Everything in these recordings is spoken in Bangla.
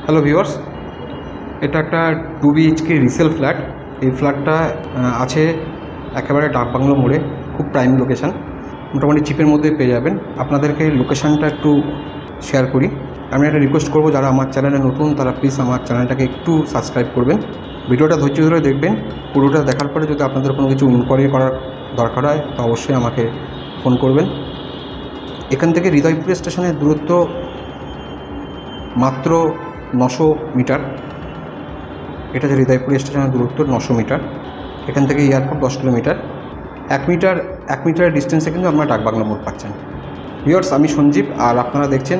হ্যালো ভিউয়ার্স, এটা একটা 2 BHK রিসেল ফ্ল্যাট। এই ফ্ল্যাটটা আছে একেবারে ডাকবাংলো মোড়ে, খুব প্রাইম লোকেশান, মোটামুটি চিপের মধ্যে পেয়ে যাবেন। আপনাদেরকে লোকেশানটা একটু শেয়ার করি। আমি একটা রিকোয়েস্ট করব, যারা আমার চ্যানেলে নতুন তারা প্লিজ আমার চ্যানেলটাকে একটু সাবস্ক্রাইব করবেন, ভিডিওটা ধৈর্য ধরে দেখবেন। পুরোটা দেখার পরে যদি আপনাদের কোনো কিছু ইনকোয়ারি করার দরকার হয় তো অবশ্যই আমাকে ফোন করবেন। এখান থেকে হৃদয়পুর স্টেশনের দূরত্ব মাত্র 900 মিটার। এটা যে হৃদয়পুর স্টেশনের দূরত্ব 900 মিটার। এখান থেকে এয়ারপোর্ট 10 কিলোমিটার। 1 মিটারের ডিস্টেন্সে কিন্তু আপনারা ডাকবাংলো মোড় পাচ্ছেন। ভিউয়ার্স, আমি সঞ্জীব, আর আপনারা দেখছেন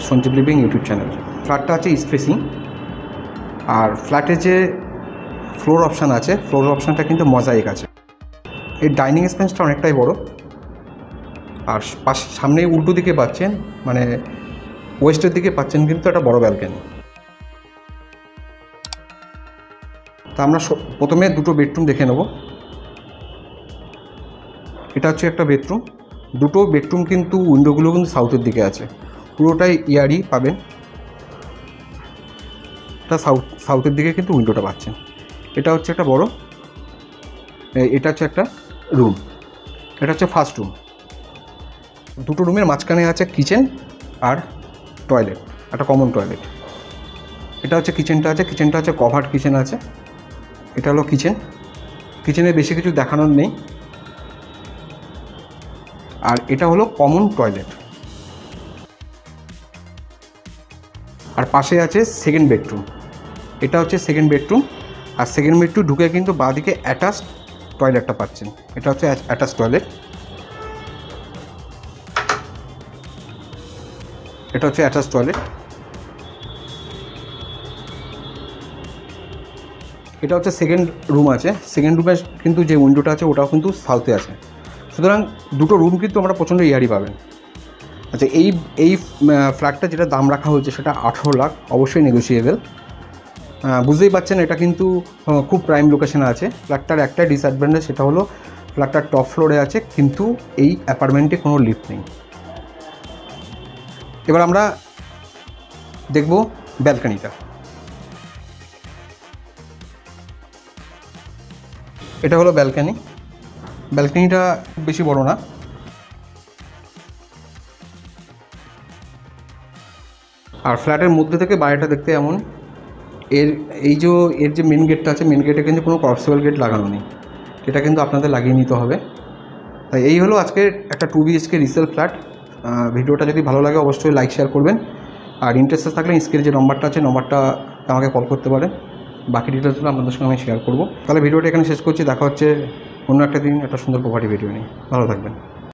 সঞ্জীব লিভিং ইউটিউব চ্যানেল। ফ্ল্যাটটা আছে ইস্ট ফেসিং, আর ফ্ল্যাটে যে ফ্লোর অপশান আছে, ফ্লোর অপশানটা কিন্তু মজাইক আছে। এই ডাইনিং স্পেসটা অনেকটাই বড়, আর সামনে উল্টো দিকে পাচ্ছেন, মানে ওয়েস্টের দিকে পাচ্ছেন কিন্তু একটা বড় ব্যালকনি। তা আমরা প্রথমে দুটো বেডরুম দেখে নেব। এটা হচ্ছে একটা বেডরুম। দুটো বেডরুম কিন্তু উইন্ডোগুলো কিন্তু সাউথের দিকে আছে, পুরোটাই ইয়ারি পাবেন। এটা সাউথের দিকে কিন্তু উইন্ডোটা পাচ্ছেন। এটা হচ্ছে একটা বড়, এটা হচ্ছে একটা রুম। এটা হচ্ছে ফার্স্ট রুম। দুটো রুমের মাঝখানে আছে কিচেন আর টয়লেট, একটা কমন টয়লেট। এটা হচ্ছে কিচেনটা আছে, কিচেনটা হচ্ছে কভার্ড কিচেন আছে। এটা হলো কিচেন। কিচেনে বেশি কিছু দেখানোর নেই। আর এটা হলো কমন টয়লেট। আর পাশে আছে সেকেন্ড বেডরুম। এটা হচ্ছে সেকেন্ড বেডরুম। আর সেকেন্ড বেডরুম ঢুকে কিন্তু বাঁদিকে অ্যাটাচড টয়লেটটা পাচ্ছেন। এটা হচ্ছে অ্যাটাচড টয়লেট। এটা হচ্ছে অ্যাটাচড টয়লেট। এটা হচ্ছে সেকেন্ড রুম আছে। সেকেন্ড রুমে কিন্তু যে উইন্ডোটা আছে ওটাও কিন্তু সাউথে আছে। সুতরাং দুটো রুম কিন্তু আমরা প্রচণ্ড ইয়ারি পাবেন। আচ্ছা, এই ফ্ল্যাটটা যেটা দাম রাখা হয়েছে সেটা 18 লাখ, অবশ্যই নেগোসিয়েবল। বুঝতেই পারছেন এটা কিন্তু খুব প্রাইম লোকেশানে আছে। ফ্ল্যাটটার একটা ডিসঅ্যাডভান্টেজ, সেটা হলো ফ্ল্যাটটার টপ ফ্লোরে আছে, কিন্তু এই অ্যাপার্টমেন্টে কোনো লিফট নেই। এবার আমরা দেখব ব্যালকনিটা। এটা হলো ব্যালকনি। ব্যালকনিটা খুব বেশি বড় না। আর ফ্ল্যাটের মধ্যে থেকে বাইরেটা দেখতে এমন। এর যে মেন গেটটা আছে, মেন গেটে কিন্তু কোনো ক্রসেবল গেট লাগানো নেই, এটা কিন্তু আপনাদের লাগিয়ে নিতে হবে। তাই এই হলো আজকের একটা 2 BHK রিসেল ফ্ল্যাট। ভিডিওটা যদি ভালো লাগে অবশ্যই লাইক শেয়ার করবেন। আর ইন্টারেস্টেড থাকলে স্ক্রিনে যে নম্বরটা আছে, নম্বরটা আমাকে কল করতে পারেন। বাকি ডিটেলসগুলো আপনাদের সঙ্গে আমি শেয়ার করবো। তাহলে ভিডিওটা এখানে শেষ করছি। দেখা হচ্ছে অন্য একটা দিন একটা সুন্দর প্রপার্টি ভিডিও নিয়ে। ভালো থাকবেন।